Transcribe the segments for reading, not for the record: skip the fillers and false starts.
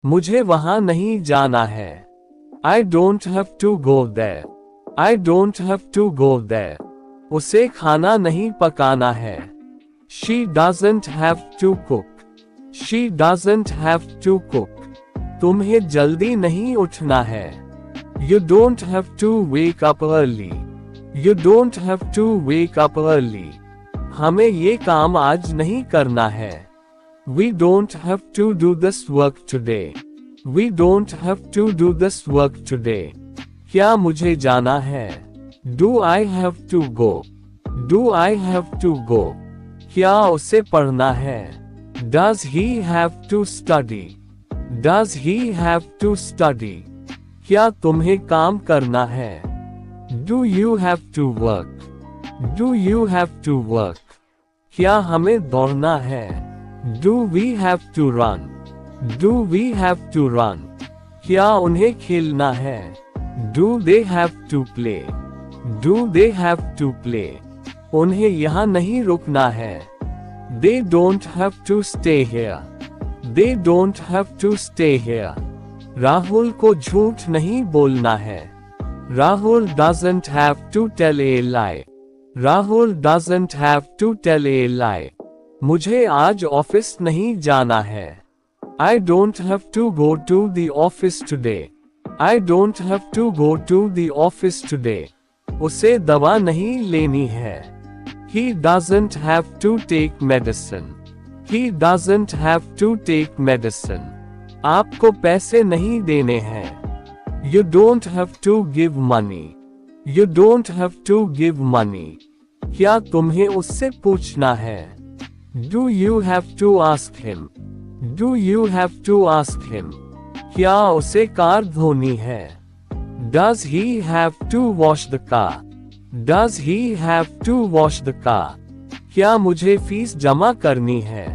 मुझे वहां नहीं जाना है। I don't have to go there. I don't have to go there. उसे खाना नहीं पकाना है। She doesn't have to cook. She doesn't have to cook. तुम्हें जल्दी नहीं उठना है। You don't have to wake up early. You don't have to wake up early. हमें ये काम आज नहीं करना है। We don't have to do this work today. We don't have to do this work today. क्या मुझे जाना है? Do I have to go? Do I have to go? क्या उसे पढ़ना है? Does he have to study? Does he have to study? क्या तुम्हें काम करना है? Do you have to work? Do you have to work? क्या हमें दौड़ना है? Do we have to run? Do we have to run? क्या उन्हें खेलना है? Do they have to play? Do they have to play? उन्हें यहाँ नहीं रुकना है। They don't have to stay here. They don't have to stay here. Rahul को झूठ नहीं बोलना है। Rahul doesn't have to tell a lie. Rahul doesn't have to tell a lie. मुझे आज ऑफिस नहीं जाना है। I don't have to go to the office today. I don't have to go to the office today. उसे दवा नहीं लेनी है। He doesn't have to take medicine. He doesn't have to take medicine. आपको पैसे नहीं देने हैं। You don't have to give money. You don't have to give money. क्या तुम्हें उससे पूछना है? Do you have to ask him? Do you have to ask him? क्या उसे कार धोनी है? Does he have to wash the car? Does he have to wash the car? क्या मुझे फीस जमा करनी है?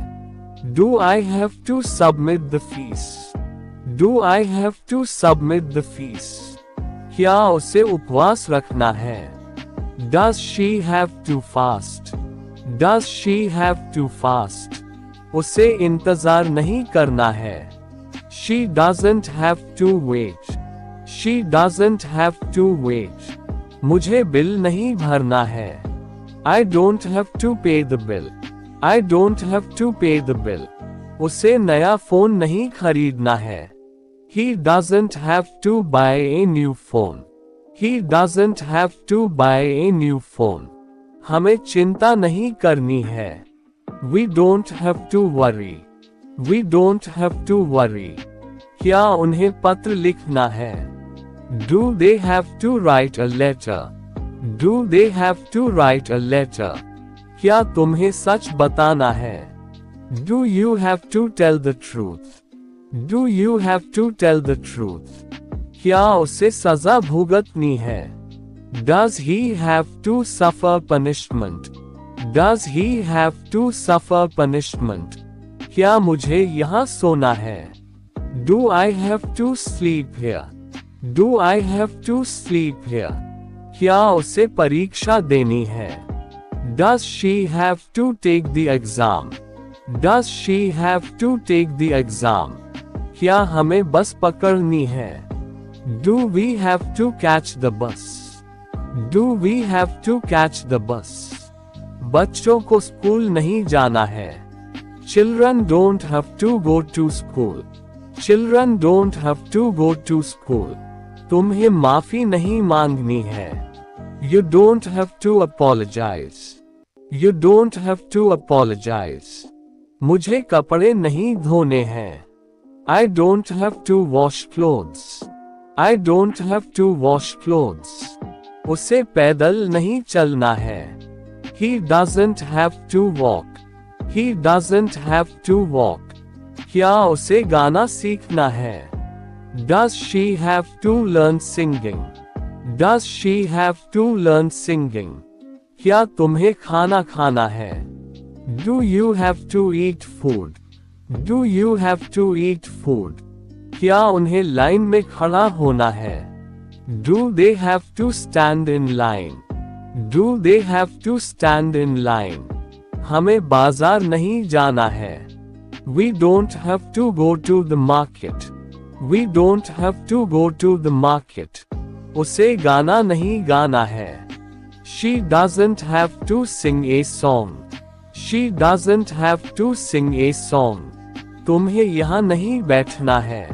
Do I have to submit the fees? Do I have to submit the fees? क्या उसे उपवास रखना है? Does she have to fast? Does she have to fast? उसे इंतजार नहीं करना है। She doesn't have to wait. She doesn't have to wait. मुझे बिल नहीं भरना है। I don't have to pay the bill. I don't have to pay the bill. उसे नया फोन नहीं खरीदना है। He doesn't have to buy a new phone. He doesn't have to buy a new phone. हमें चिंता नहीं करनी है। We don't have to worry. We don't have to worry. क्या उन्हें पत्र लिखना है? Do they have to write a letter? Do they have to write a letter? क्या तुम्हें सच बताना है? Do you have to tell the truth? Do you have to tell the truth? क्या उसे सजा भुगतनी है? Does he have to suffer punishment? Does he have to suffer punishment? क्या मुझे यहाँ सोना है? Do I have to sleep here? Do I have to sleep here? क्या उसे परीक्षा देनी है? Does she have to take the exam? Does she have to take the exam? क्या हमें बस पकड़नी है? Do we have to catch the bus? Do we have to catch the bus? बच्चों को स्कूल नहीं जाना है। Children don't have to go to school. Children don't have to go to school. तुम्हें माफी नहीं मांगनी है। You don't have to apologize. You don't have to apologize. मुझे कपड़े नहीं धोने हैं। I don't have to wash clothes. I don't have to wash clothes. उसे पैदल नहीं चलना है। He doesn't have to walk. He doesn't have to walk. क्या उसे गाना सीखना है? Does she have to learn singing? Does she have to learn singing? क्या तुम्हें खाना खाना है? Do you have to eat food? Do you have to eat food? क्या उन्हें लाइन में खड़ा होना है? Do they have to stand in line? Do they have to stand in line? हमें बाजार नहीं जाना है। We don't have to go to the market. We don't have to go to the market. उसे गाना नहीं गाना है. She doesn't have to sing a song. She doesn't have to sing a song. तुम्हें यहाँ नहीं बैठना है.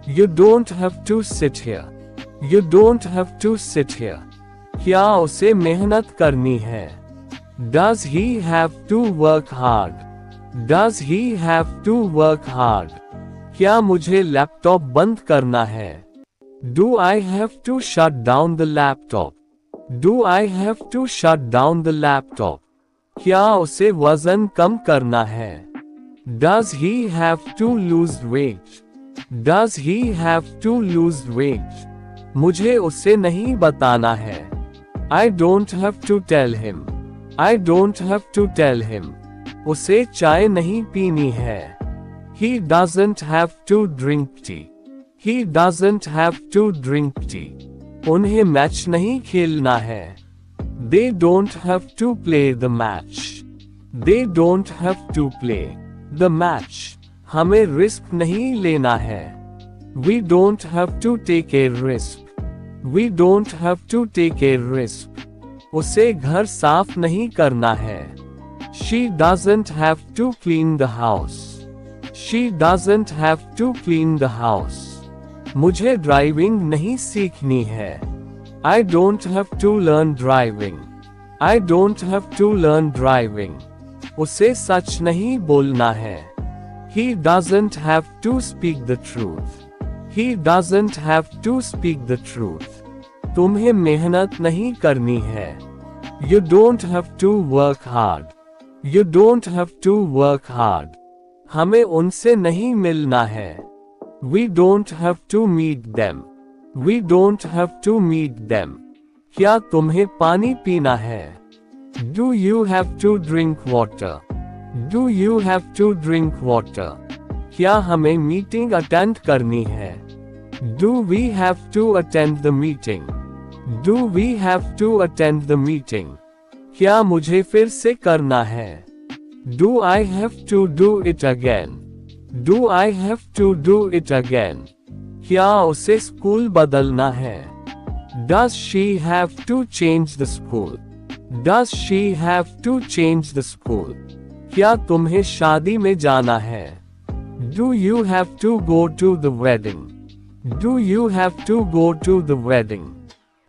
You don't have to sit here. You don't have to sit here. क्या उसे मेहनत करनी है? Does he have to work hard? Does he have to work hard? क्या मुझे लैपटॉप बंद करना है? Do I have to shut down the laptop? Do I have to shut down the laptop? क्या उसे वजन कम करना है? Does he have to lose weight? Does he have to lose weight? मुझे उसे नहीं बताना है. I don't have to tell him. I don't have to tell him. उसे चाय नहीं पीनी है. He doesn't have to drink tea. He doesn't have to drink tea. उन्हें मैच नहीं खेलना है. They don't have to play the match. They don't have to play the match. हमें रिस्क नहीं लेना है. We don't have to take a risk. We don't have to take a risk. उसे घर साफ नहीं करना है. She doesn't have to clean the house. She doesn't have to clean the house. मुझे ड्राइविंग नहीं सीखनी है. I don't have to learn driving. I don't have to learn driving. उसे सच नहीं बोलना है. He doesn't have to speak the truth. He doesn't have to speak the truth. तुम्हें मेहनत नहीं करनी है. You don't have to work hard. You don't have to work hard. हमें उनसे नहीं मिलना है. We don't have to meet them. We don't have to meet them. क्या तुम्हें पानी पीना है? Do you have to drink water? Do you have to drink water? क्या हमें मीटिंग अटेंड करनी है? Do we have to attend the meeting? Do we have to attend the meeting? क्या मुझे फिर से करना है? Do I have to do it again? Do I have to do it again? क्या उसे स्कूल बदलना है? Does she have to change the school? Does she have to change the school? क्या तुम्हें शादी में जाना है? Do you have to go to the wedding? Do you have to go to the wedding?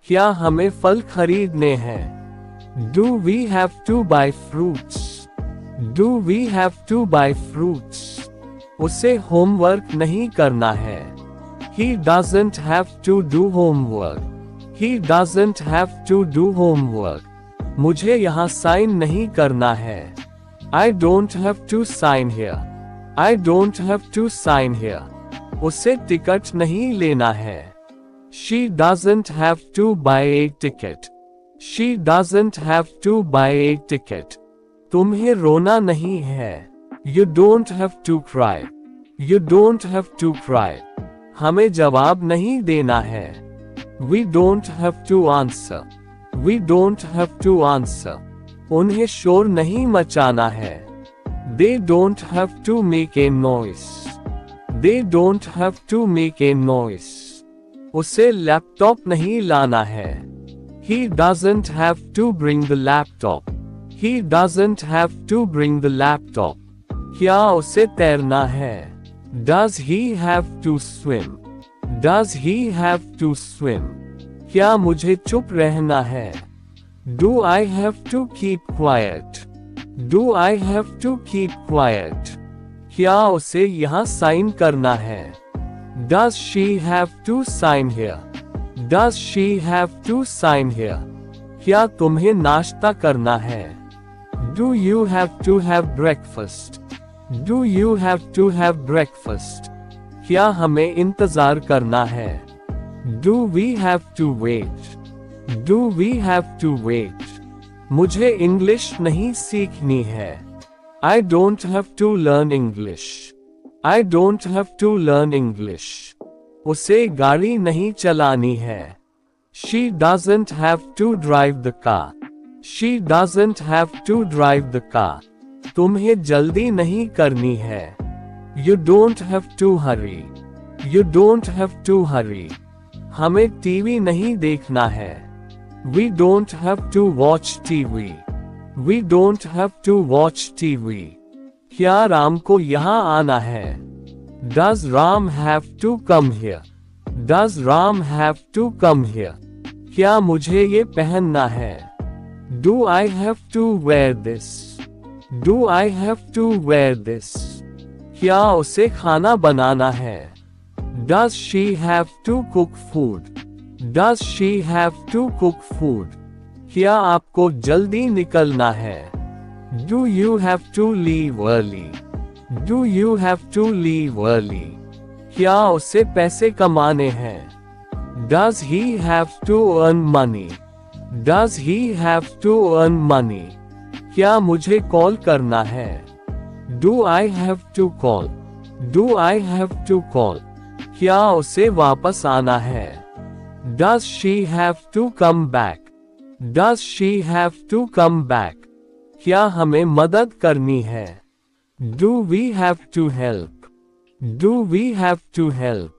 क्या हमें फल खरीदने हैं? Do we have to buy fruits? Do we have to buy fruits? उसे होमवर्क नहीं करना है. He doesn't have to do homework. He doesn't have to do homework. मुझे यहाँ साइन नहीं करना है. I don't have to sign here. I don't have to sign here. उसे टिकट नहीं लेना है. She doesn't have to buy a ticket. She doesn't have to buy a ticket. तुम्हें रोना नहीं है. You don't have to cry. You don't have to cry. हमें जवाब नहीं देना है. We don't have to answer. We don't have to answer. उन्हें शोर नहीं मचाना है. They don't have to make a noise. They don't have to make a noise. उसे लैपटॉप नहीं लाना है. He doesn't have to bring the laptop. He doesn't have to bring the laptop. क्या उसे तैरना है? Does he have to swim? Does he have to swim? क्या मुझे चुप रहना है? Do I have to keep quiet? Do I have to keep quiet? क्या उसे यहाँ साइन करना है? Does she have to sign here? Does she have to sign here? क्या तुम्हें नाश्ता करना है? Do you have to have breakfast? Do you have to have breakfast? क्या हमें इंतजार करना है? Do we have to wait? Do we have to wait? मुझे इंग्लिश नहीं सीखनी है. I don't have to learn English. I don't have to learn English. उसे गाड़ी नहीं चलानी है. She doesn't have to drive the car. She doesn't have to drive the car. तुम्हें जल्दी नहीं करनी है. You don't have to hurry. You don't have to hurry. हमें टीवी नहीं देखना है. We don't have to watch TV. We don't have to watch TV. क्या राम को यहाँ आना है? Does Ram have to come here? Does Ram have to come here? क्या मुझे ये पहनना है? Do I have to wear this? Do I have to wear this? क्या उसे खाना बनाना है? Does she have to cook food? Does she have to cook food? क्या आपको जल्दी निकलना है? Do you have to leave early? Do you have to leave early? क्या उसे पैसे कमाने हैं? Does he have to earn money? Does he have to earn money? क्या मुझे कॉल करना है? Do I have to call? Do I have to call? क्या उसे वापस आना है? Does she have to come back? Does she have to come back? क्या हमें मदद करनी है? Do we have to help? Do we have to help?